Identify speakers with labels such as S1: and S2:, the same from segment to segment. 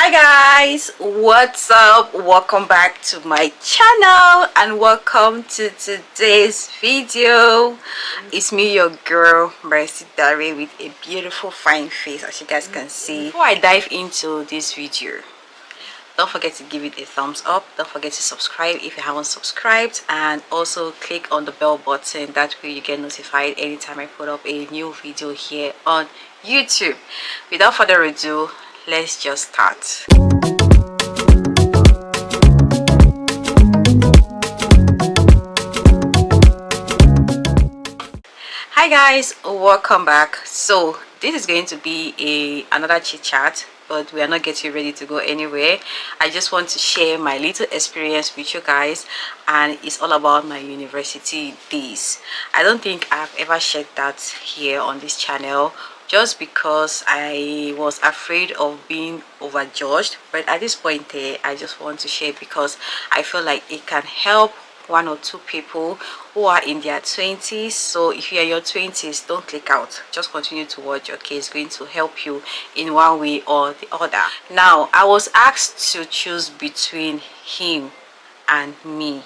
S1: Hi guys, what's up? Welcome back to my channel and welcome to today's video. It's me, your girl Mercy Dare, with a beautiful fine face, as you guys can see. Before I dive into this video, don't forget to give it a thumbs up. Don't forget to subscribe if you haven't subscribed, and also click on the bell button. That way you get notified anytime I put up a new video here on YouTube. Without further ado, let's just start. Hi guys, welcome back. So this is going to be another chit chat, but we are not getting ready to go anywhere. I just want to share my little experience with you guys, and it's all about my university days. I don't think I've ever shared that here on this channel, just because I was afraid of being overjudged. But at this point I just want to share because I feel like it can help one or two people who are in their 20s. So if you're in your 20s, don't click out, just continue to watch. Okay, it's going to help you in one way or the other. Now, I was asked to choose between him and me.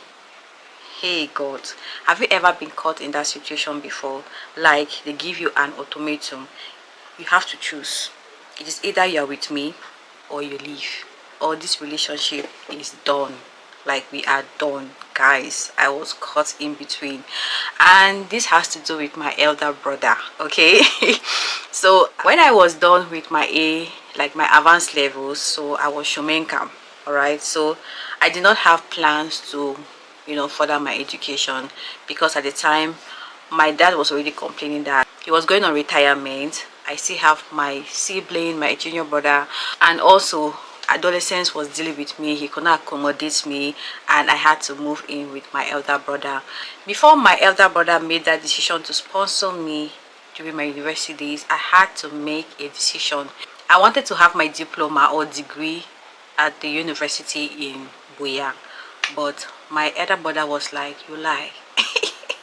S1: Hey God, have you ever been caught in that situation before? Like they give you an ultimatum, you have to choose. It is either you're with me or you leave, or this relationship is done. Like we are done, guys. I was caught in between, and this has to do with my elder brother. Okay. So when I was done with my my advanced levels, so I was Shomenka. All right, so I did not have plans to further my education, because at the time my dad was already complaining that he was going on retirement. I still have my sibling, my junior brother, and also adolescence was dealing with me. He could not accommodate me, and I had to move in with my elder brother. Before my elder brother made that decision to sponsor me during my university days, I had to make a decision. I wanted to have my diploma or degree at the university in Buea, but my elder brother was like, you lie.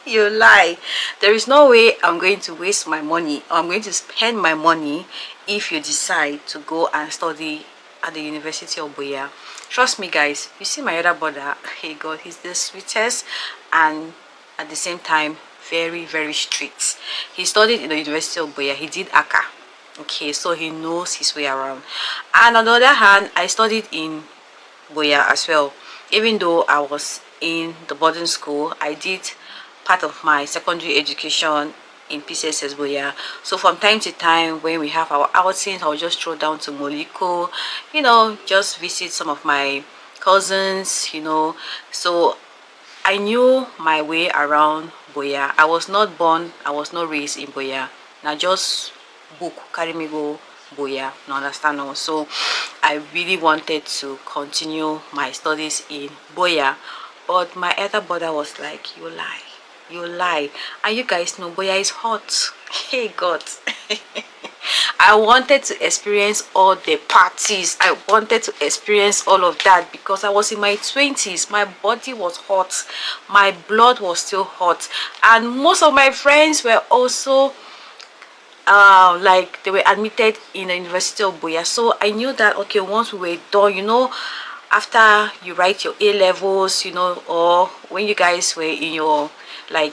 S1: You lie. There is no way I'm going to waste my money, or I'm going to spend my money, if you decide to go and study at the University of Buea. Trust me guys, you see my other brother, hey God, he's the sweetest, and at the same time very, very strict. He studied in the University of Buea. He did ACA. Okay, so he knows his way around. And on the other hand, I studied in Buea as well. Even though I was in the boarding school, I did part of my secondary education in PCSS Buea. So from time to time when we have our outings, I'll just throw down to Moliko, just visit some of my cousins. So I knew my way around Buea. I was not born, I was not raised in Buea. Now just book carry me go Buea, no understand. No. So I really wanted to continue my studies in Buea, but my elder brother was like, you lie, you lie. And you guys know Buea is hot. Hey God. I wanted to experience all the parties. I wanted to experience all of that because I was in my 20s. My body was hot, my blood was still hot, and most of my friends were also like they were admitted in the University of Buea. So I knew that, okay, once we were done, after you write your A levels, or when you guys were in your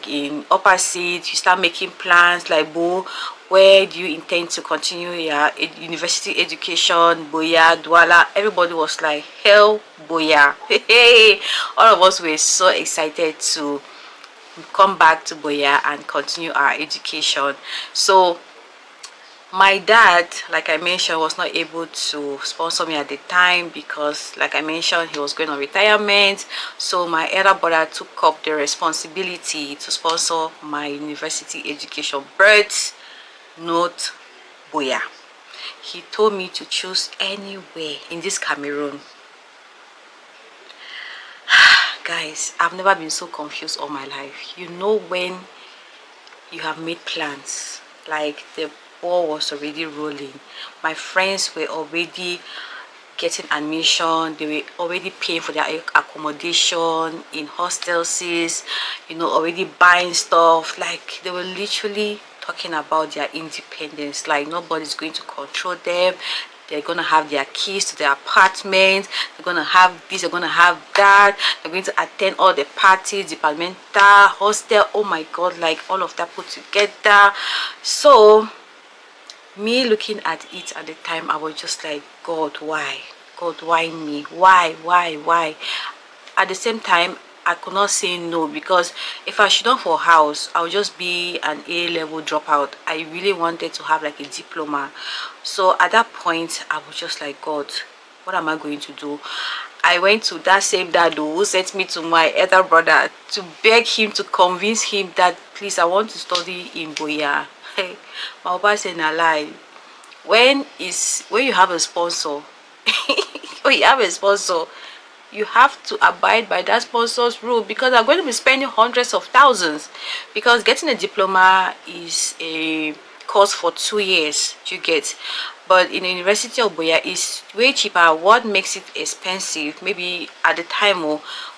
S1: in upper seat, you start making plans like, boo, where do you intend to continue your university education? Buea, Douala. Everybody was like, hell, Buea. Hey, all of us were so excited to come back to Buea and continue our education. So my dad, like I mentioned, was not able to sponsor me at the time because, like I mentioned, he was going on retirement. So my elder brother took up the responsibility to sponsor my university education, but not Buea. He told me to choose anywhere in this Cameroon. Guys, I've never been so confused all my life. When you have made plans, like the ball was already rolling, my friends were already getting admission, they were already paying for their accommodation in hostels, already buying stuff. Like they were literally talking about their independence, like nobody's going to control them. they're gonna have their keys to their apartment, they're gonna have this, they're gonna have that, they're going to attend all the parties, departmental, hostel, oh my god, like all of that put together. So me looking at it at the time, I was just like, God, why? God, why me? Why? At the same time, I could not say no, because if I should not for house, I would just be an A-level dropout. I really wanted to have like a diploma. So at that point, I was just like, God, what am I going to do? I went to that same dad who sent me to my elder brother to beg him, to convince him that please, I want to study in Boya. Hey, my papa said na lie. When you have a sponsor, when you have a sponsor, you have to abide by that sponsor's rule, because I'm going to be spending hundreds of thousands, because getting a diploma is a course for 2 years, you get, but in the University of Boya is way cheaper. What makes it expensive, maybe at the time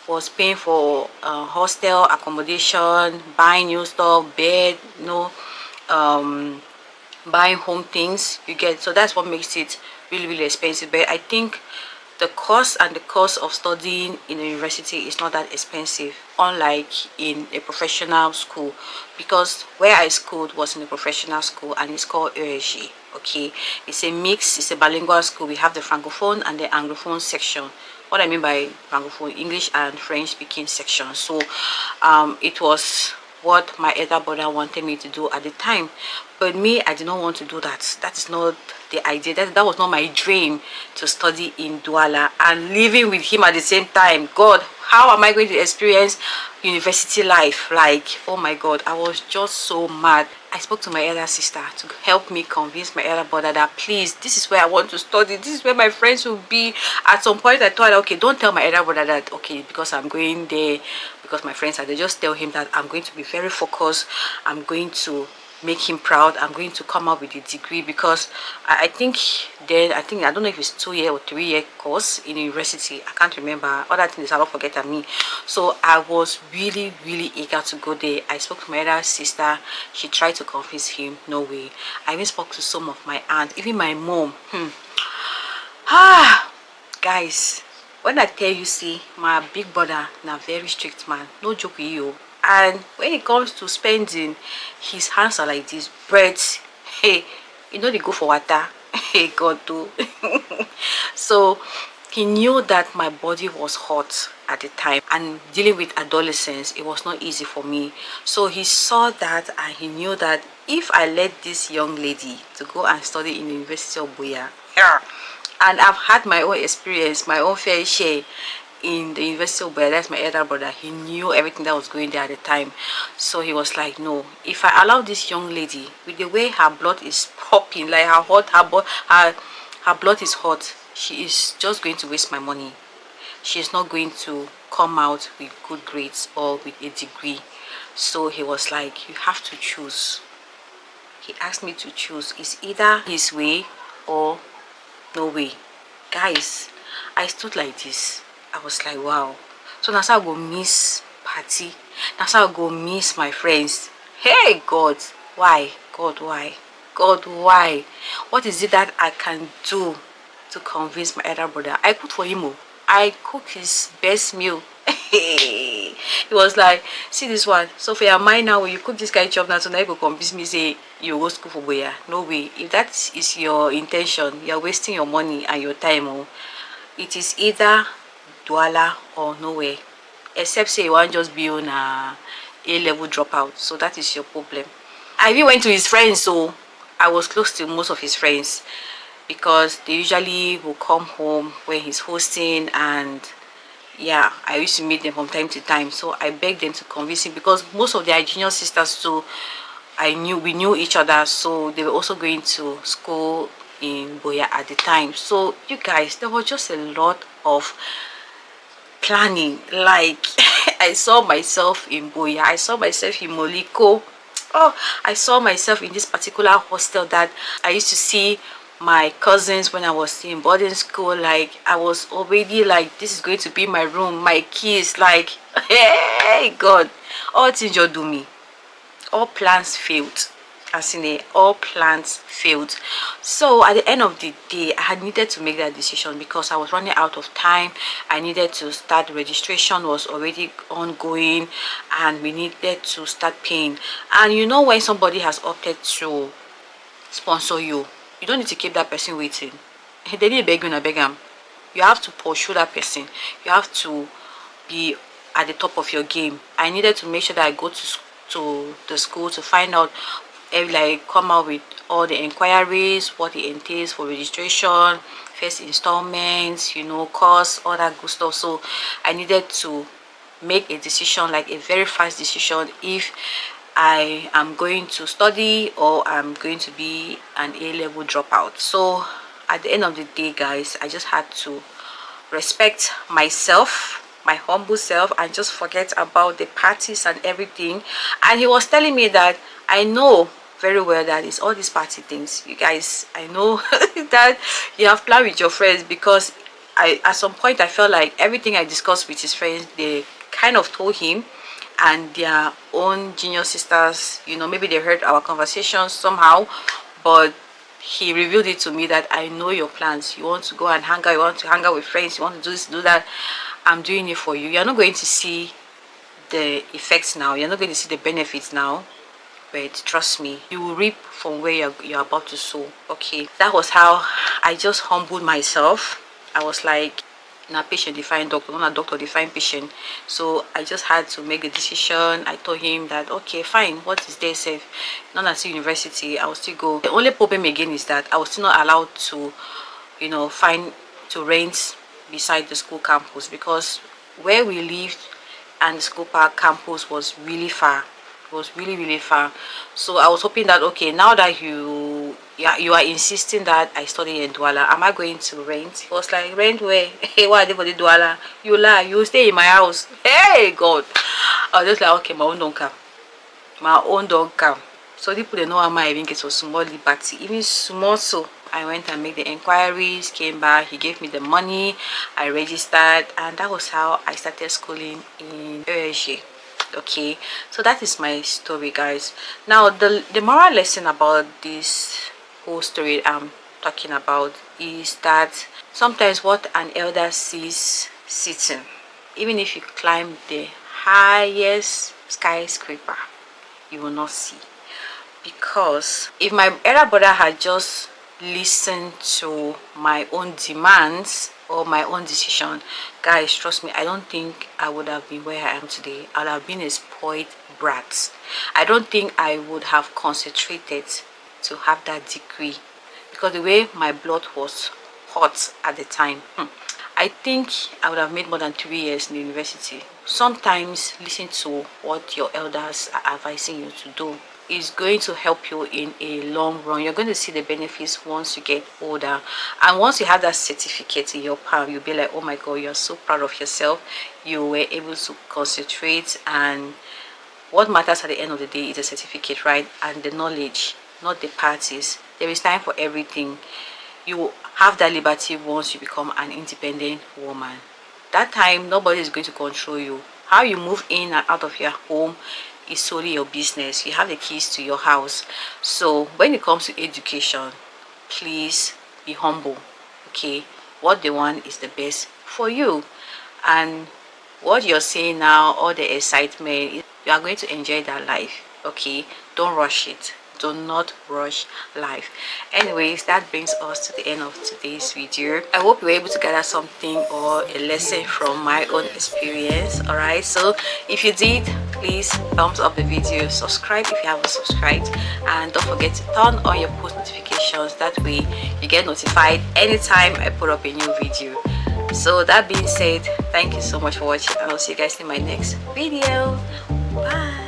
S1: was paying for hostel accommodation, buying new stuff, bed, buying home things, you get. So that's what makes it really expensive. But I think the cost of studying in a university is not that expensive, unlike in a professional school, because where I schooled was in a professional school and it's called ESG. Okay, it's a mix, it's a bilingual school. We have the francophone and the anglophone section. What I mean by francophone, English and French speaking section. So it was what my elder brother wanted me to do at the time, but me, I did not want to do that. That is not the idea. That was not my dream, to study in Douala and living with him at the same time. God, how am I going to experience university life? Like, oh my god, I was just so mad. I spoke to my elder sister to help me convince my elder brother that please, this is where I want to study, this is where my friends will be. At some point I thought, okay, don't tell my elder brother that, okay, because I'm going there, because my friends are there, just tell him that I'm going to be very focused, I'm going to make him proud, I'm going to come out with a degree. Because I think I don't know if it's 2-year or 3-year course in university, I can't remember. Other things I don't forget at me. So I was really eager to go there. I spoke to my other sister, she tried to convince him, no way. I even spoke to some of my aunt, even my mom. Guys, when I tell you, see, my big brother na very strict man, no joke with you. And when it comes to spending, his hands are like this, bread, hey, you know, they go for water. Hey god do. So he knew that my body was hot at the time, and dealing with adolescents, it was not easy for me. So he saw that, and he knew that if I let this young lady to go and study in the University of Buea, and I've had my own experience, my own fair share in the University of Buea. That's my elder brother. He knew everything that was going there at the time. So he was like, no, if I allow this young lady, with the way her blood is popping, like her blood is hot, she is just going to waste my money. She is not going to come out with good grades or with a degree. So he was like, you have to choose. He asked me to choose. It's either his way or no way. Guys, I stood like this. I was like, wow. So now I go miss party, now I go miss my friends. Hey god, why? God, why? God, why? What is it that I can do to convince my elder brother? I cooked for him. I cooked his best meal. He was like, see this one, so for your mind now, when you cook this kind of job now, so now you go convince me say you go school for Boya. No way. If that is your intention, you're wasting your money and your time. It is either Douala or nowhere, except say you want just be on a A-level dropout. So that is your problem. I even went to his friends, so I was close to most of his friends, because they usually will come home when he's hosting, and yeah, I used to meet them from time to time. So I begged them to convince him, because most of their junior sisters too, we knew each other, so they were also going to school in Boya at the time. So you guys, there was just a lot of planning. Like I saw myself in Boya, I saw myself in Moliko. Oh, I saw myself in this particular hostel that I used to see my cousins when I was in boarding school. Like I was already like, this is going to be my room, my keys. Like, hey god, all things you do me, all plans failed. as in all plans failed. So at the end of the day, I had needed to make that decision because I was running out of time. I needed to start. The registration was already ongoing and we needed to start paying. And you know, when somebody has opted to sponsor you, you don't need to keep that person waiting. They need beg you and beg them. You have to pursue that person. You have to be at the top of your game. I needed to make sure that I go to the school to find out, like come out with all the inquiries, what it entails for registration, first installments, you know, course, all that good stuff. So I needed to make a decision, like a very fast decision, if I am going to study or I'm going to be an A-level dropout. So at the end of the day, guys, I just had to respect myself, my humble self, and just forget about the parties and everything. And he was telling me that I know very well that it's all these party things, you guys. I know that you have planned with your friends, because at some point I felt like everything I discussed with his friends, they kind of told him, and their own junior sisters, you know, maybe they heard our conversations somehow, but he revealed it to me that I know your plans. You want to go and hang out, you want to hang out with friends, you want to do this, do that. I'm doing it for you. You're not going to see the effects now, you're not going to see the benefits now, but trust me, you will reap from where you're about to sow. Okay, that was how I just humbled myself. I was like, na patient define doctor, not a doctor define patient. So I just had to make a decision. I told him that okay, fine, what is there safe, not at university, I will still go. The only problem again is that I was still not allowed to, you know, to rent beside the school campus, because where we lived and the school park campus was really far. It was really far. So I was hoping that okay, now that you are insisting that I study in Douala, am I going to rent? He was like, rent where? Hey, why are they Douala? You lie, you stay in my house. Hey God. I was just like, okay, my own don't come. My own don't come. So people, they know how I even get so small liberty, even small. So I went and made the inquiries, came back, he gave me the money, I registered, and that was how I started schooling in ESG. Okay, so that is my story, guys. Now the moral lesson about this whole story I'm talking about is that sometimes what an elder sees sitting, even if you climb the highest skyscraper, you will not see. Because if my elder brother had just listened to my own demands or my own decision, guys, trust me, I don't think I would have been where I am today. I would have been a spoiled brat. I don't think I would have concentrated to have that degree, because the way my blood was hot at the time, I think I would have made more than 3 years in the university. Sometimes listen to what your elders are advising you to do is going to help you in a long run. You're going to see the benefits once you get older, and once you have that certificate in your palm, you'll be like, oh my God, you're so proud of yourself. You were able to concentrate, and what matters at the end of the day is the certificate, right? And the knowledge, not the parties. There is time for everything. You have that liberty once you become an independent woman. That time, nobody is going to control you. How you move in and out of your home is solely your business. You have the keys to your house. So when it comes to education, please be humble. Okay, what they want is the best for you, and what you're saying now, all the excitement, you are going to enjoy that life. Okay, don't rush it. Do not rush life. Anyways, that brings us to the end of today's video. I hope you were able to gather something or a lesson from my own experience. All right, so if you did, please thumbs up the video, subscribe if you haven't subscribed, and don't forget to turn on your post notifications. That way you get notified anytime I put up a new video. So that being said, thank you so much for watching, and I'll see you guys in my next video. Bye.